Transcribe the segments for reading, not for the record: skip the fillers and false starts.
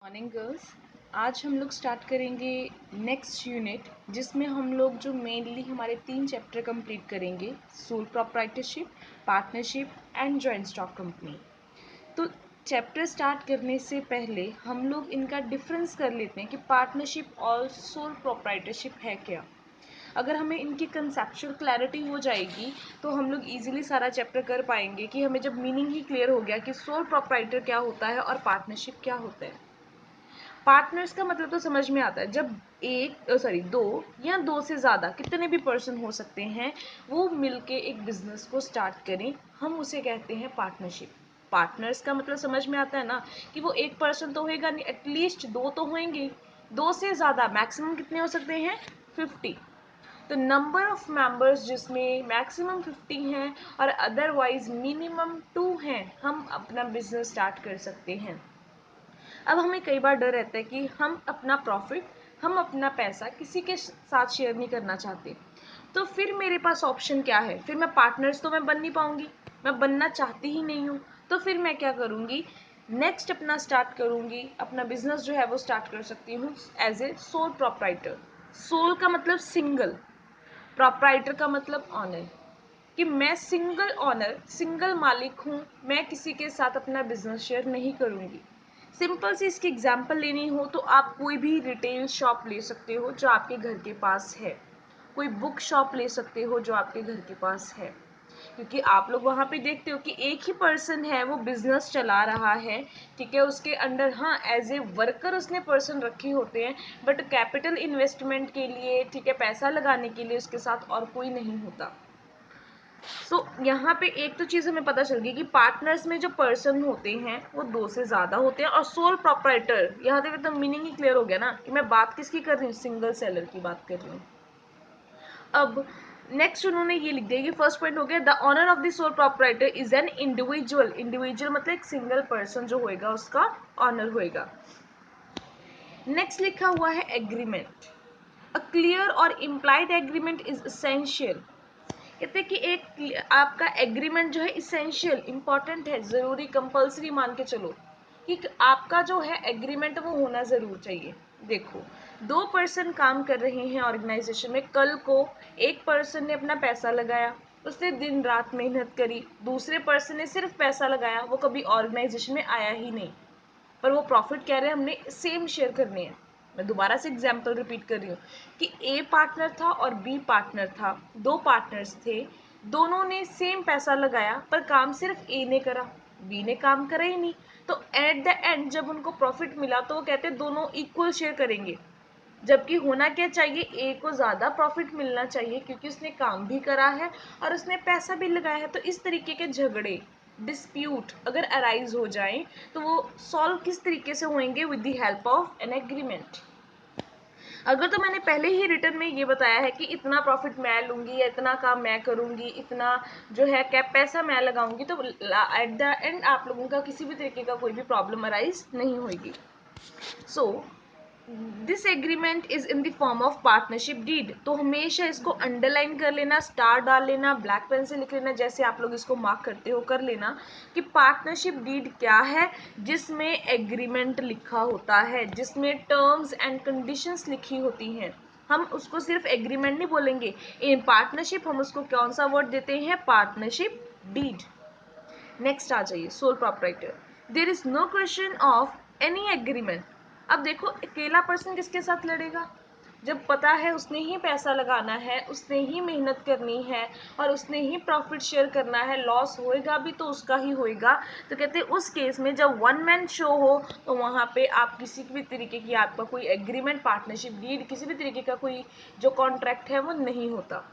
Morning girls. आज हम लोग स्टार्ट करेंगे नेक्स्ट यूनिट, जिसमें हम लोग जो मेनली हमारे 3 चैप्टर कंप्लीट करेंगे, sole proprietorship, partnership and joint stock company. तो चैप्टर स्टार्ट करने से पहले हम लोग इनका डिफरेंस कर लेते हैं कि पार्टनरशिप और सोल प्रोप्राइटरशिप है क्या। अगर हमें इनकी कंसेप्चुअल क्लैरिटी हो जाएगी तो हम लोग इजीली सारा चैप्टर कर पाएंगे कि हमें जब मीनिंग ही क्लियर हो गया कि सोल प्रोप्राइटर क्या होता है और पार्टनरशिप क्या होता है। पार्टनर्स का मतलब तो समझ में आता है, जब दो या दो से ज़्यादा कितने भी पर्सन हो सकते हैं वो मिलके एक बिजनेस को स्टार्ट करें, हम उसे कहते हैं पार्टनरशिप। पार्टनर्स का मतलब समझ में आता है ना कि वो एक पर्सन तो होएगा नहीं, एटलीस्ट दो तो होंगे। दो से ज़्यादा मैक्सिमम कितने हो सकते हैं? 50। तो नंबर ऑफ मेंबर्स जिसमें मैक्सिमम 50 हैं और अदरवाइज मिनिमम 2 हैं, हम अपना बिजनेस स्टार्ट कर सकते हैं। अब हमें कई बार डर रहता है कि हम अपना प्रॉफिट, हम अपना पैसा किसी के साथ शेयर नहीं करना चाहते। तो फिर मेरे पास ऑप्शन क्या है? फिर मैं पार्टनर्स तो मैं बन नहीं पाऊंगी, मैं बनना चाहती ही नहीं हूँ। तो फिर मैं क्या करूँगी? नेक्स्ट अपना स्टार्ट करूँगी, अपना बिजनेस जो है वो स्टार्ट कर सकती हूँ as a sole proprietor. Sole का मतलब सिंगल, प्रोप्राइटर का मतलब ऑनर, कि मैं सिंगल ऑनर, सिंगल मालिक हूँ, मैं किसी के साथ अपना बिजनेस शेयर नहीं करूँगी। सिंपल सी इसकी एग्जांपल लेनी हो तो आप कोई भी रिटेल शॉप ले सकते हो जो आपके घर के पास है, कोई बुक शॉप ले सकते हो जो आपके घर के पास है, क्योंकि आप लोग वहाँ पे देखते हो कि एक ही पर्सन है, वो बिजनेस चला रहा है, ठीक है। उसके अंडर हाँ एज ए वर्कर उसने पर्सन रखे होते हैं, बट कैपिटल इन्वेस्टमेंट के लिए, ठीक है, पैसा लगाने के लिए उसके साथ और कोई नहीं होता। सो यहाँ पे एक तो चीज़ हमें पता चल गई कि पार्टनर्स में जो पर्सन होते हैं वो दो से ज़्यादा होते हैं, और सोल प्रोप्राइटर, यहाँ तक तो मीनिंग ही क्लियर हो गया ना कि मैं बात किसकी कर रही हूँ? सिंगल सेलर की बात कर रही हूँ। अब नेक्स्ट उन्होंने ये लिख दिया कि फर्स्ट पॉइंट हो गया, the owner of the sole proprietor is an individual. Individual मतलब एक सिंगल पर्सन जो होएगा उसका ऑनर होएगा। नेक्स्ट लिखा हुआ है एग्रीमेंट। अ क्लियर और इम्प्लाइड एग्रीमेंट इज एसेंशियल। कहते हैं कि एक आपका एग्रीमेंट जो है इसेंशियल, इंपॉर्टेंट है, ज़रूरी, कंपलसरी मान के चलो कि आपका जो है एग्रीमेंट वो होना ज़रूर चाहिए। देखो, दो पर्सन काम कर रहे हैं ऑर्गेनाइजेशन में, कल को एक पर्सन ने अपना पैसा लगाया, उसने दिन रात मेहनत करी, दूसरे पर्सन ने सिर्फ पैसा लगाया, वो कभी ऑर्गेनाइजेशन में आया ही नहीं, पर वो प्रॉफिट कह रहे हैं हमने सेम शेयर करने हैं। मैं दोबारा से एग्जाम्पल रिपीट कर रही हूँ कि ए पार्टनर था और बी पार्टनर था, दो पार्टनर्स थे, दोनों ने सेम पैसा लगाया, पर काम सिर्फ ए ने करा, बी ने काम करा ही नहीं। तो एट द एंड जब उनको प्रॉफिट मिला तो वो कहते हैं दोनों इक्वल शेयर करेंगे, जबकि होना क्या चाहिए? ए को ज़्यादा प्रॉफिट मिलना चाहिए क्योंकि उसने काम भी करा है और उसने पैसा भी लगाया है। तो इस तरीके के झगड़े, डिस्प्यूट अगर अराइज हो जाएं तो वो सॉल्व किस तरीके से होंगे? With the help of an agreement. अगर तो मैंने पहले ही रिटर्न में ये बताया है कि इतना प्रॉफिट मैं लूँगी या इतना काम मैं करूँगी, इतना जो है कैप पैसा मैं लगाऊंगी, तो एट द एंड आप लोगों का किसी भी तरीके का कोई भी प्रॉब्लम अराइज नहीं होगी। So this agreement is in the form of partnership deed. तो हमेशा इसको अंडरलाइन कर लेना, स्टार डाल लेना, ब्लैक पेन से लिख लेना, जैसे आप लोग इसको मार्क करते हो कर लेना कि पार्टनरशिप डीड क्या है, जिसमें एग्रीमेंट लिखा होता है, जिसमें टर्म्स एंड कंडीशंस लिखी होती हैं। हम उसको सिर्फ एग्रीमेंट नहीं बोलेंगे, इन पार्टनरशिप हम उसको कौन सा वर्ड देते हैं? Partnership deed. नेक्स्ट आ जाइए, sole proprietor. There is no question of any agreement. अब देखो, अकेला पर्सन किसके साथ लड़ेगा? जब पता है उसने ही पैसा लगाना है, उसने ही मेहनत करनी है और उसने ही प्रॉफिट शेयर करना है, लॉस होएगा भी तो उसका ही होएगा। तो कहते हैं उस केस में जब वन मैन शो हो तो वहाँ पे आप किसी भी तरीके की, आपका कोई एग्रीमेंट, पार्टनरशिप डीड, किसी भी तरीके का कोई जो कॉन्ट्रैक्ट है वो नहीं होता।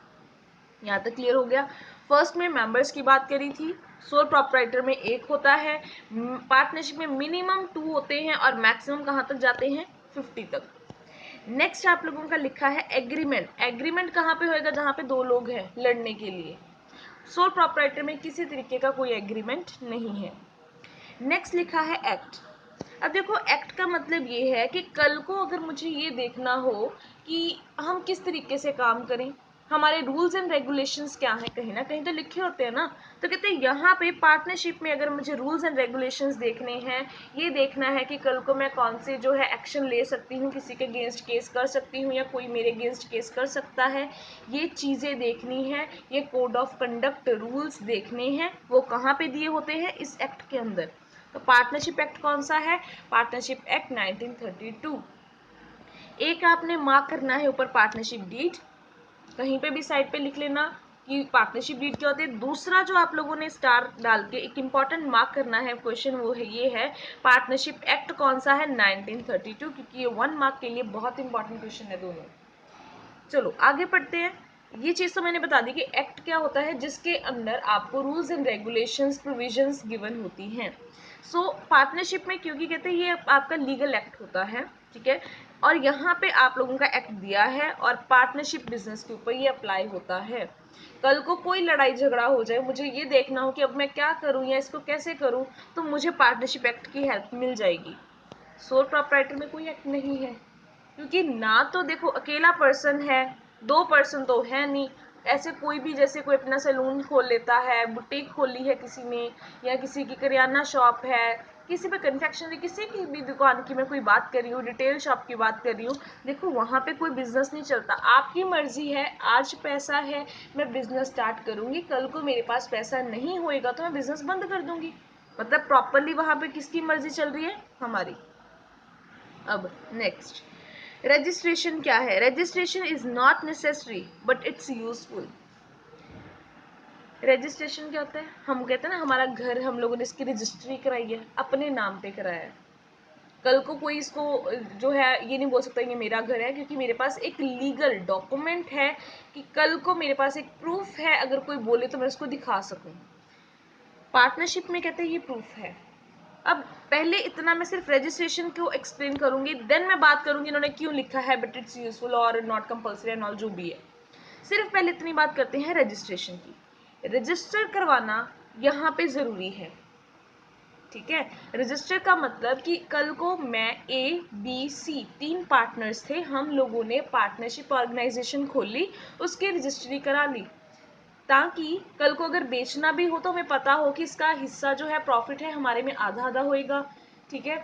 यहाँ तक क्लियर हो गया। फर्स्ट में मेंबर्स की बात करी थी, सोल प्रोप्राइटर में एक होता है, पार्टनरशिप में मिनिमम 2 होते हैं और मैक्सिमम कहाँ तक जाते हैं? 50 तक। नेक्स्ट आप लोगों का लिखा है एग्रीमेंट। एग्रीमेंट कहाँ पे होएगा? जहाँ पे दो लोग हैं लड़ने के लिए। सोल प्रोप्राइटर में किसी तरीके का कोई एग्रीमेंट नहीं है। नेक्स्ट लिखा है एक्ट। अब देखो, एक्ट का मतलब ये है कि कल को अगर मुझे ये देखना हो कि हम किस तरीके से काम करें, हमारे रूल्स एंड रेगुलेशंस क्या हैं, कहीं ना कहीं तो लिखे होते हैं ना। तो कहते हैं यहाँ पे पार्टनरशिप में अगर मुझे रूल्स एंड रेगुलेशंस देखने हैं, ये देखना है कि कल को मैं कौन से जो है एक्शन ले सकती हूँ, किसी के अगेंस्ट केस कर सकती हूँ या कोई मेरे अगेंस्ट केस कर सकता है, ये चीज़ें देखनी है, ये कोड ऑफ कंडक्ट रूल्स देखने हैं। वो कहाँ पे दिए होते हैं, इस एक्ट के अंदर। तो पार्टनरशिप एक्ट कौन सा है, पार्टनरशिप एक्ट 1932। एक आपने मार्क करना है ऊपर पार्टनरशिप डीड, कहीं पे भी साइड पे लिख लेना कि पार्टनरशिप डीड क्या होती है। दूसरा जो आप लोगों ने स्टार डाल के एक इंपॉर्टेंट मार्क करना है क्वेश्चन, वो है ये है पार्टनरशिप एक्ट कौन सा है, 1932, क्योंकि ये 1 मार्क के लिए बहुत इंपॉर्टेंट क्वेश्चन है दोनों। चलो आगे पढ़ते हैं। ये चीज़ तो मैंने बता दी कि एक्ट क्या होता है, जिसके अंदर आपको rules and regulations provisions given होती हैं। सो पार्टनरशिप में क्योंकि कहते हैं ये आपका लीगल एक्ट होता है, ठीक है, और यहाँ पे आप लोगों का एक्ट दिया है और पार्टनरशिप बिजनेस के ऊपर ये अप्लाई होता है। कल को कोई लड़ाई झगड़ा हो जाए, मुझे ये देखना हो कि अब मैं क्या करूँ या इसको कैसे करूँ, तो मुझे पार्टनरशिप एक्ट की हेल्प मिल जाएगी। सोल प्रोप्राइटर में कोई एक्ट नहीं है, क्योंकि ना तो देखो अकेला पर्सन है, 2 पर्सन तो है नहीं। ऐसे कोई भी, जैसे कोई अपना सैलून खोल लेता है, बुटीक खोली है किसी ने, या किसी की करियाना शॉप है, किसी पे कन्फेक्शनरी, किसी की भी दुकान की मैं कोई बात कर रही हूँ, रिटेल शॉप की बात कर रही हूँ, देखो वहाँ पे कोई बिजनेस नहीं चलता। आपकी मर्जी है, आज पैसा है मैं बिजनेस स्टार्ट करूँगी, कल को मेरे पास पैसा नहीं होएगा तो मैं बिजनेस बंद कर दूंगी। मतलब प्रॉपरली वहाँ पे किसकी मर्जी चल रही है, हमारी। अब नेक्स्ट, रजिस्ट्रेशन क्या है, registration is not necessary but it's useful. Registration क्या होता है, हम कहते हैं ना हमारा घर, हम लोगों ने इसकी रजिस्ट्री कराई है, अपने नाम पे कराया है। कल को कोई इसको जो है ये नहीं बोल सकता ये मेरा घर है, क्योंकि मेरे पास एक लीगल डॉक्यूमेंट है कि कल को मेरे पास एक प्रूफ है, अगर कोई बोले तो मैं उसको दिखा सकूं। पार्टनरशिप में कहते हैं ये प्रूफ है। अब पहले इतना मैं सिर्फ रजिस्ट्रेशन को एक्सप्लेन करूंगी, देन मैं बात करूंगी इन्होंने क्यों लिखा है बट इट्स यूजफुल और नॉट कंपल्सरी एंड ऑल जो भी है। सिर्फ पहले इतनी बात करते हैं रजिस्ट्रेशन की। रजिस्टर करवाना यहाँ पे ज़रूरी है, ठीक है। रजिस्टर का मतलब कि कल को मैं ABC 3 पार्टनर्स थे, हम लोगों ने पार्टनरशिप ऑर्गेनाइजेशन खोली, उसकी रजिस्ट्री करा ली, ताकि कल को अगर बेचना भी हो तो हमें पता हो कि इसका हिस्सा जो है प्रॉफिट है हमारे में आधा आधा होएगा, ठीक है।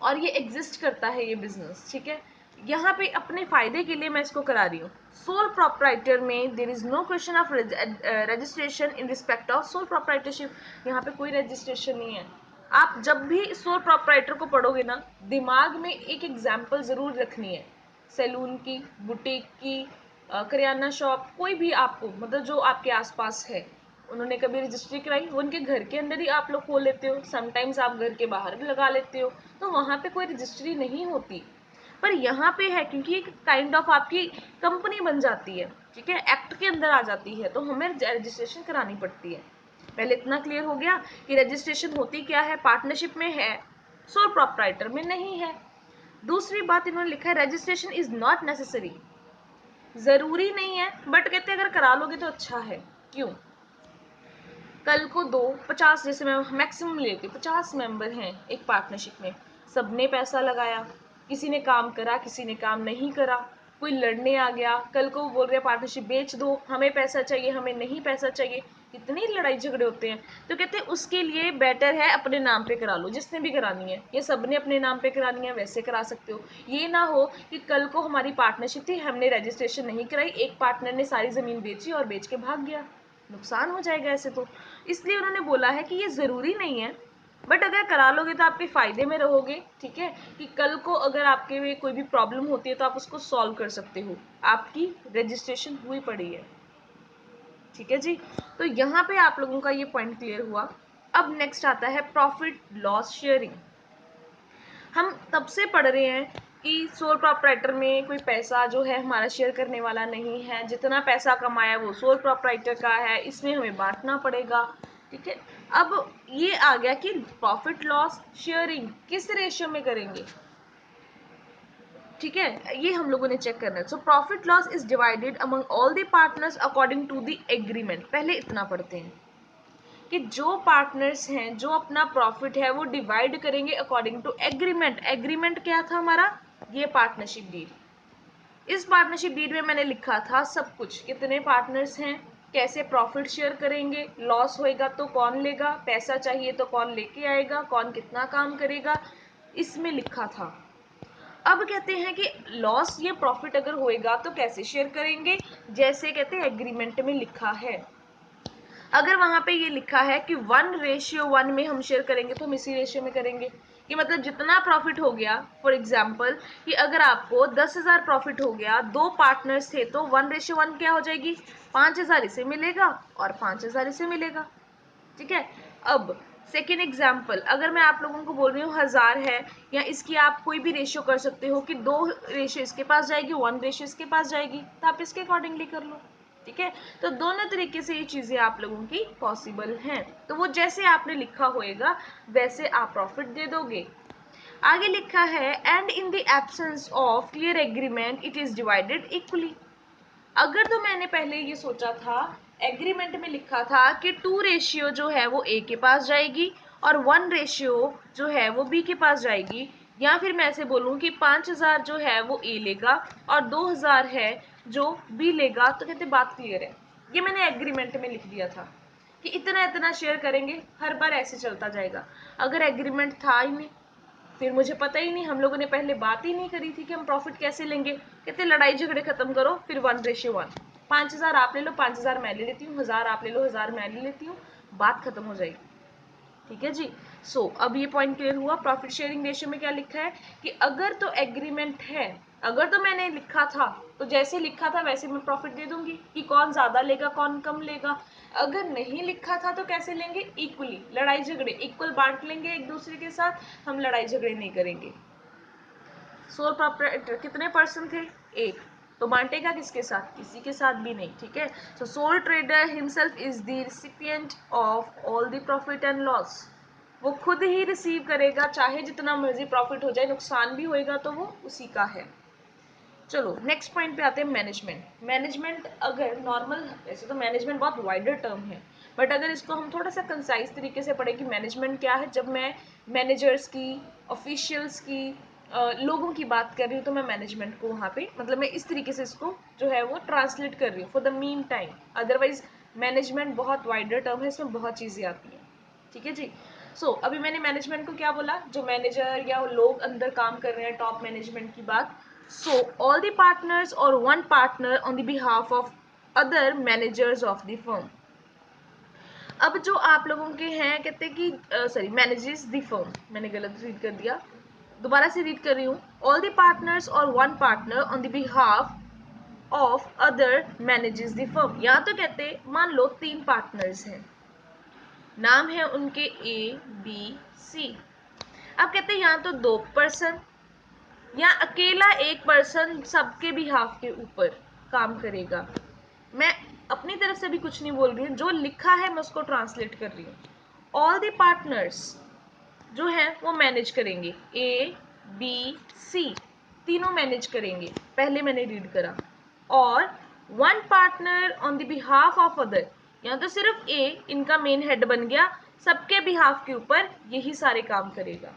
और ये एग्जिस्ट करता है ये बिजनेस, ठीक है। यहाँ पे अपने फायदे के लिए मैं इसको करा रही हूँ। सोल प्रोप्राइटर में there is no question of registration in respect of sole proprietorship. यहाँ पे कोई रजिस्ट्रेशन नहीं है। आप जब भी सोल प्रोप्राइटर को पढ़ोगे ना, दिमाग में एक एग्जाम्पल जरूर रखनी है, सैलून की, बुटीक की, करियाना शॉप, कोई भी आपको मतलब जो आपके आसपास है, उन्होंने कभी रजिस्ट्री कराई, वो उनके घर के अंदर ही आप लोग खोल लेते हो, समटाइम्स आप घर के बाहर भी लगा लेते हो, तो वहाँ पे कोई रजिस्ट्री नहीं होती। पर यहाँ पे है, क्योंकि एक काइंड ऑफ आपकी कंपनी बन जाती है, ठीक है, एक्ट के अंदर आ जाती है, तो हमें रजिस्ट्रेशन करानी पड़ती है। पहले इतना क्लियर हो गया कि रजिस्ट्रेशन होती क्या है, पार्टनरशिप में है, सोल प्रोप्राइटर में नहीं है। दूसरी बात इन्होंने लिखा है रजिस्ट्रेशन इज नॉट नेसेसरी, जरूरी नहीं है, बट कहते हैं अगर करा लोगे तो अच्छा है। क्यों, कल को 50, जैसे मैं मैक्सिमम लेती हूँ, 50 मेंबर हैं एक पार्टनरशिप में, सबने पैसा लगाया, किसी ने काम करा किसी ने काम नहीं करा, कोई लड़ने आ गया, कल को बोल रहे पार्टनरशिप बेच दो, हमें पैसा चाहिए हमें नहीं पैसा चाहिए, कितनी लड़ाई झगड़े होते हैं। तो कहते हैं उसके लिए बेटर है अपने नाम पे करा लो, जिसने भी करानी है, ये सबने अपने नाम पे करानी है वैसे करा सकते हो। ये ना हो कि कल को हमारी पार्टनरशिप थी, हमने रजिस्ट्रेशन नहीं कराई, एक पार्टनर ने सारी ज़मीन बेची और बेच के भाग गया, नुकसान हो जाएगा ऐसे तो। इसलिए उन्होंने बोला है कि ये ज़रूरी नहीं है, बट अगर करा लोगे तो आपके फ़ायदे में रहोगे, ठीक है, कि कल को अगर आपके में कोई भी प्रॉब्लम होती है तो आप उसको सॉल्व कर सकते हो, आपकी रजिस्ट्रेशन हुई पड़ी है, ठीक है जी। तो यहाँ पे आप लोगों का ये पॉइंट क्लियर हुआ। अब नेक्स्ट आता है प्रॉफिट लॉस शेयरिंग। हम तब से पढ़ रहे हैं कि सोल प्रोप्राइटर में कोई पैसा जो है हमारा शेयर करने वाला नहीं है, जितना पैसा कमाया वो सोल प्रोप्राइटर का है, इसमें हमें बांटना पड़ेगा, ठीक है। अब ये आ गया कि प्रॉफिट लॉस शेयरिंग किस रेशियो में करेंगे, ठीक है, ये हम लोगों ने चेक करना है। So profit loss is divided among all the partners according to the agreement. पहले इतना पढ़ते हैं कि जो पार्टनर्स हैं जो अपना प्रॉफिट है वो डिवाइड करेंगे अकॉर्डिंग टू एग्रीमेंट। एग्रीमेंट क्या था हमारा, ये पार्टनरशिप डील, इस पार्टनरशिप डीड में मैंने लिखा था सब कुछ, कितने पार्टनर्स हैं, कैसे प्रॉफिट शेयर करेंगे, लॉस होएगा तो कौन लेगा, पैसा चाहिए तो कौन लेके आएगा, कौन कितना काम करेगा, इसमें लिखा था। अब कहते हैं कि लॉस या प्रॉफिट अगर होएगा तो कैसे शेयर करेंगे, जैसे कहते हैं एग्रीमेंट में लिखा है। अगर वहां पे ये लिखा है कि 1:1 में हम शेयर करेंगे तो हम इसी रेशियो में करेंगे, कि मतलब जितना प्रॉफिट हो गया, फॉर एग्जाम्पल कि अगर आपको 10,000 प्रॉफिट हो गया, 2 पार्टनर्स थे, तो 1:1 क्या हो जाएगी, 5,000 इसे मिलेगा और 5,000 इसे मिलेगा। ठीक है। अब सेकेंड एग्जाम्पल, अगर मैं आप लोगों को बोल रही हूँ 1000 है, या इसकी आप कोई भी रेशियो कर सकते हो कि 2 रेशियो इसके पास जाएगी, 1 रेशियो इसके पास जाएगी, तो आप इसके अकॉर्डिंगली कर लो। ठीक है। तो दोनों तरीके से ये चीजें आप लोगों की पॉसिबल हैं, तो वो जैसे आपने लिखा होएगा वैसे आप प्रॉफिट दे दोगे। आगे लिखा है and in the absence of clear agreement it is divided equally. अगर तो मैंने पहले ये सोचा था, एग्रीमेंट में लिखा था कि 2 रेशियो जो है वो ए के पास जाएगी और 1 रेशियो जो है वो बी के पास जाएगी, या फिर मैं ऐसे बोलूँ कि 5,000 जो है वो ए लेगा और 2,000 है जो बी लेगा, तो कहते बात क्लियर है। ये मैंने एग्रीमेंट में लिख दिया था कि इतना इतना शेयर करेंगे, हर बार ऐसे चलता जाएगा। अगर एग्रीमेंट था ही नहीं, फिर मुझे पता ही नहीं, हम लोगों ने पहले बात ही नहीं करी थी कि हम प्रॉफिट कैसे लेंगे। कहते लड़ाई झगड़े खत्म करो, फिर 1:1, 5,000 आप ले लो, 5,000 मैं ले लेती हूँ, 1,000 आप ले लो, 1,000 मैं ले लेती हूँ, बात खत्म हो जाएगी। ठीक है जी। अब ये पॉइंट क्लियर हुआ। प्रॉफिट शेयरिंग रेशियो में क्या लिखा है कि अगर तो एग्रीमेंट है, अगर तो मैंने लिखा था तो जैसे लिखा था वैसे मैं प्रॉफिट दे दूंगी, कि कौन ज्यादा लेगा कौन कम लेगा। अगर नहीं लिखा था तो कैसे लेंगे, इक्वली, लड़ाई झगड़े इक्वल बांट लेंगे एक दूसरे के साथ, हम लड़ाई झगड़े नहीं करेंगे। सोल प्रोप्राइटर कितने पर्सन थे, एक, तो बांटेगा किसके साथ, किसी के साथ भी नहीं। ठीक है। So sole trader himself is the recipient of all the profit and loss. वो खुद ही रिसीव करेगा, चाहे जितना मर्जी प्रॉफिट हो जाए, नुकसान भी होएगा तो वो उसी का है। चलो नेक्स्ट पॉइंट पे आते हैं, मैनेजमेंट। मैनेजमेंट अगर नॉर्मल, वैसे तो मैनेजमेंट बहुत वाइडर टर्म है, बट अगर इसको हम थोड़ा सा कंसाइज तरीके से पढ़े कि मैनेजमेंट क्या है, जब मैं मैनेजर्स की, ऑफिशियल्स की, लोगों की बात कर रही हूँ, तो मैं मैनेजमेंट को वहाँ पे, मतलब मैं इस तरीके से इसको जो है वो ट्रांसलेट कर रही हूँ for the mean time. Otherwise management बहुत वाइडर टर्म है, इसमें बहुत चीज़ें आती हैं। ठीक है जी। अभी मैंने मैनेजमेंट को क्या बोला, जो मैनेजर या लोग अंदर काम कर रहे हैं, टॉप मैनेजमेंट की बात। All the partners or one partner on the behalf of other managers of the firm. अब जो आप लोगों के हैं, कहते हैं कि सॉरी, मैनेजेस द फर्म, मैंने गलत रीड कर दिया, दोबारा से रीड कर रही हूँ। ऑल द पार्टनर्स और one partner on the behalf of other manages the firm. या तो कहते मान लो 3 पार्टनर्स हैं, नाम है उनके ए बी सी। अब कहते हैं या तो 2 पर्सन या अकेला एक पर्सन सबके बिहाफ के ऊपर काम करेगा। मैं अपनी तरफ से भी कुछ नहीं बोल रही हूँ, जो लिखा है मैं उसको ट्रांसलेट कर रही हूँ। ऑल द पार्टनर्स जो है वो मैनेज करेंगे, ए बी सी तीनों मैनेज करेंगे, पहले मैंने रीड करा। और one partner on the behalf of other, या तो सिर्फ ए इनका मेन हेड बन गया, सबके बिहाफ के ऊपर यही सारे काम करेगा।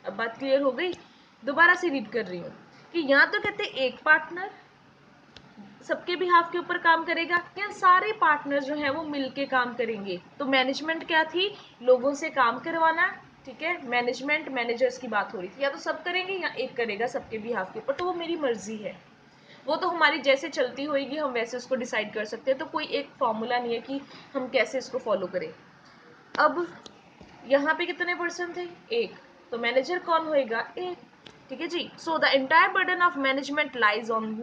अब बात क्लियर हो गई। दोबारा से रीड कर रही हूँ कि यहाँ तो कहते एक पार्टनर सबके बिहाफ के ऊपर काम करेगा, या सारे पार्टनर जो है वो मिलके काम करेंगे। तो मैनेजमेंट क्या थी, लोगों से काम करवाना। ठीक है। मैनेजमेंट, मैनेजर्स की बात हो रही थी, या तो सब करेंगे या एक करेगा सबके बिहाफ के ऊपर, तो वो मेरी मर्जी है, वो तो हमारी जैसे चलती होएगी हम वैसे उसको डिसाइड कर सकते हैं। तो कोई एक फॉर्मूला नहीं है कि हम कैसे इसको फॉलो करें। अब यहाँ पे कितने पर्सन थे, एक, तो मैनेजर कौन होएगा, एक। ठीक है जी। The entire burden of management lies on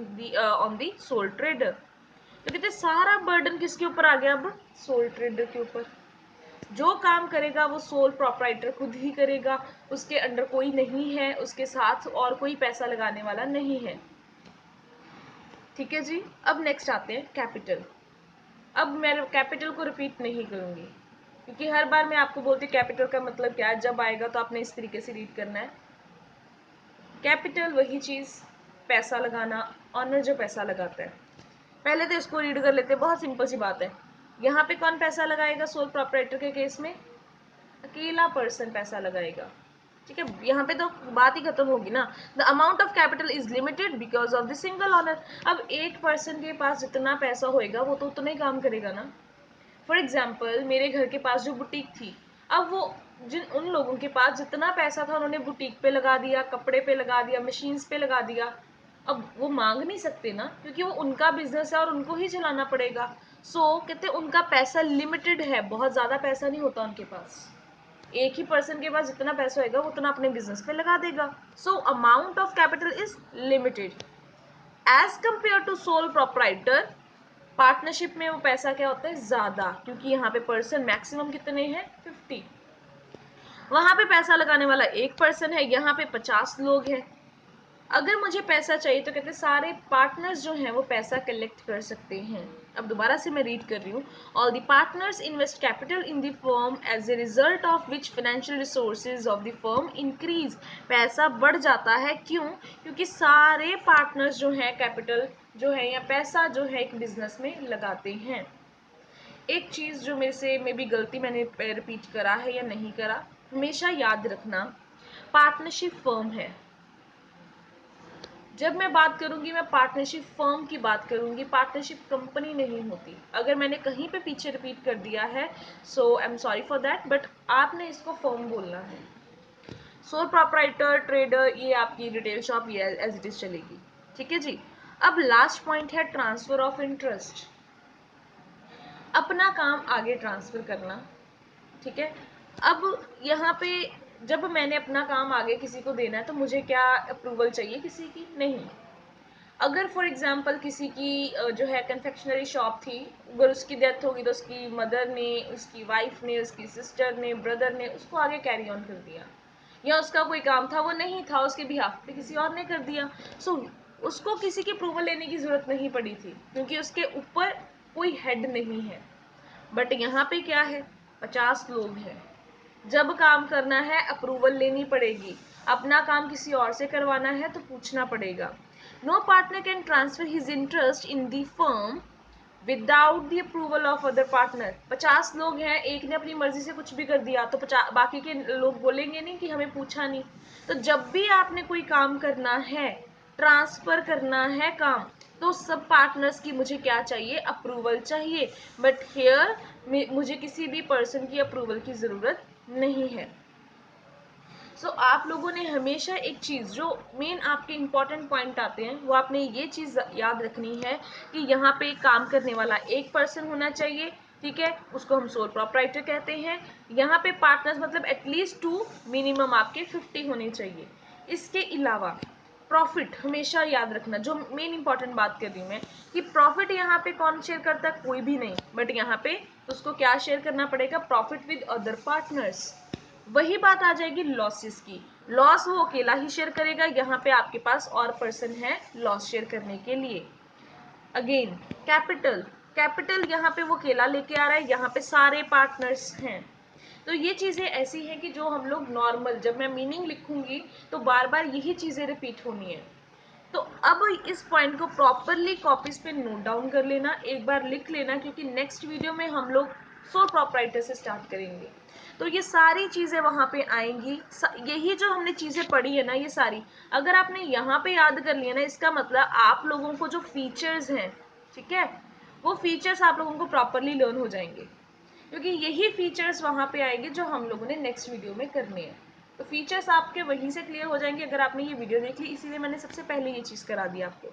the sole trader. तो कहते सारा बर्डन किसके ऊपर आ गया, अब सोल ट्रेडर के ऊपर। जो काम करेगा वो सोल प्रोप्राइटर खुद ही करेगा, उसके अंडर कोई नहीं है, उसके साथ और कोई पैसा लगाने वाला नहीं है। ठीक है जी। अब नेक्स्ट आते हैं कैपिटल। अब मैं कैपिटल को रिपीट नहीं करूंगी, क्योंकि हर बार मैं आपको बोलती हूँ कैपिटल का मतलब क्या है, जब आएगा तो आपने इस तरीके से रीड करना है। कैपिटल वही चीज, पैसा लगाना, ऑनर जो पैसा लगाता है। पहले तो इसको रीड कर लेते हैं, बहुत सिंपल सी बात है। यहाँ पे कौन पैसा लगाएगा, सोल प्रोप्राइटर के केस में अकेला पर्सन पैसा लगाएगा। ठीक है, यहाँ पे तो बात ही खत्म होगी ना। The amount of capital is limited because of the single owner. अब एक पर्सन के पास जितना पैसा होएगा वो तो उतना ही काम करेगा ना। फॉर एग्जाम्पल मेरे घर के पास जो बुटीक थी, अब वो उन लोगों के पास जितना पैसा था उन्होंने बुटीक पे लगा दिया, कपड़े पे लगा दिया, मशीन्स पे लगा दिया। अब वो मांग नहीं सकते ना, क्योंकि वो उनका बिजनेस है और उनको ही चलाना पड़ेगा। कहते उनका पैसा लिमिटेड है, बहुत ज़्यादा पैसा नहीं होता उनके पास। एक ही पर्सन के पास जितना पैसा होगा वो उतना अपने बिजनेस पे लगा देगा। Amount of capital is limited as compare to sole proprietor. Partnership में वो पैसा क्या होता है, ज्यादा, क्योंकि यहाँ पे पर्सन मैक्सिमम कितने हैं, 50। वहां पे पैसा लगाने वाला एक पर्सन है, यहाँ पे 50 लोग हैं। अगर मुझे पैसा चाहिए तो कहते सारे पार्टनर्स जो हैं वो पैसा कलेक्ट कर सकते हैं। अब दोबारा से मैं रीड कर रही हूँ। All the partners invest capital in the firm as a result of which financial resources of the firm increase. पैसा बढ़ जाता है, क्यों? क्योंकि सारे पार्टनर्स जो हैं कैपिटल जो है या पैसा जो है एक बिजनेस में लगाते हैं। एक चीज़ जो मेरे से मे बी गलती मैंने रिपीट करा है या नहीं करा, हमेशा याद रखना, पार्टनरशिप फर्म है। जब मैं बात करूंगी मैं पार्टनरशिप फर्म की बात करूंगी, पार्टनरशिप कंपनी नहीं होती। अगर मैंने कहीं पे पीछे रिपीट कर दिया है so I am sorry for that, but आपने इसको फर्म बोलना है। सोल प्रोप्राइटर, ट्रेडर, ये आपकी रिटेल शॉप ये एज इट इज चलेगी। ठीक है जी। अब लास्ट पॉइंट है ट्रांसफर ऑफ इंटरेस्ट, अपना काम आगे ट्रांसफर करना। ठीक है। अब यहाँ पे जब मैंने अपना काम आगे किसी को देना है तो मुझे क्या अप्रूवल चाहिए, किसी की नहीं। अगर फॉर एग्जांपल किसी की जो है कन्फेक्शनरी शॉप थी, अगर उसकी डेथ होगी तो उसकी मदर ने, उसकी वाइफ ने, उसकी सिस्टर ने, ब्रदर ने उसको आगे कैरी ऑन कर दिया, या उसका कोई काम था वो नहीं था, उसके बिहाफ पे किसी और ने कर दिया। उसको किसी की अप्रूवल लेने की जरूरत नहीं पड़ी थी, क्योंकि उसके ऊपर कोई हेड नहीं है। बट यहाँ पे क्या है, 50 लोग हैं। जब काम करना है अप्रूवल लेनी पड़ेगी, अपना काम किसी और से करवाना है तो पूछना पड़ेगा। No partner can transfer his interest in the firm without the approval of other partner. 50 लोग हैं, एक ने अपनी मर्जी से कुछ भी कर दिया तो बाकी के लोग बोलेंगे नहीं कि हमें पूछा नहीं। तो जब भी आपने कोई काम करना है, ट्रांसफर करना है काम, तो सब पार्टनर्स की मुझे क्या चाहिए, अप्रूवल चाहिए। बट हियर मुझे किसी भी पर्सन की अप्रूवल की जरूरत नहीं है। आप लोगों ने हमेशा एक चीज़ जो मेन आपके इंपॉर्टेंट पॉइंट आते हैं वो आपने ये चीज़ याद रखनी है कि यहाँ पे काम करने वाला एक पर्सन होना चाहिए। ठीक है, उसको हम सोल प्रोप्राइटर कहते हैं। यहाँ पे पार्टनर्स मतलब एटलीस्ट 2, मिनिमम आपके 50 होने चाहिए। इसके अलावा प्रॉफिट हमेशा याद रखना, जो मेन इंपॉर्टेंट बात कर रही हूँ मैं, कि प्रॉफिट यहाँ पे कौन शेयर करता है, कोई भी नहीं। बट यहाँ पे उसको क्या शेयर करना पड़ेगा, प्रॉफिट विद अदर पार्टनर्स। वही बात आ जाएगी लॉसेस की, लॉस वो अकेला ही शेयर करेगा, यहाँ पे आपके पास और पर्सन है लॉस शेयर करने के लिए। अगेन कैपिटल, कैपिटल यहाँ पे वो अकेला लेके आ रहा है, यहाँ पे सारे पार्टनर्स हैं। तो ये चीज़ें ऐसी हैं कि जो हम लोग नॉर्मल, जब मैं मीनिंग लिखूंगी तो बार बार यही चीज़ें रिपीट होनी है। तो अब इस पॉइंट को प्रॉपरली कॉपीज पे नोट डाउन कर लेना, एक बार लिख लेना, क्योंकि नेक्स्ट वीडियो में हम लोग सोल प्रोप्राइटर से स्टार्ट करेंगे। तो ये सारी चीज़ें वहाँ पे आएंगी। यही जो हमने चीज़ें पढ़ी है ना, ये सारी अगर आपने यहाँ पे याद कर लिया ना, इसका मतलब आप लोगों को जो फीचर्स हैं, ठीक है, वो फीचर्स आप लोगों को प्रॉपरली लर्न हो जाएंगे, क्योंकि यही फीचर्स वहाँ पे आएंगे जो हम लोगों ने नेक्स्ट वीडियो में करने हैं। तो फीचर्स आपके वहीं से क्लियर हो जाएंगे अगर आपने ये वीडियो देख ली, इसीलिए मैंने सबसे पहले ये चीज़ करा दी आपको।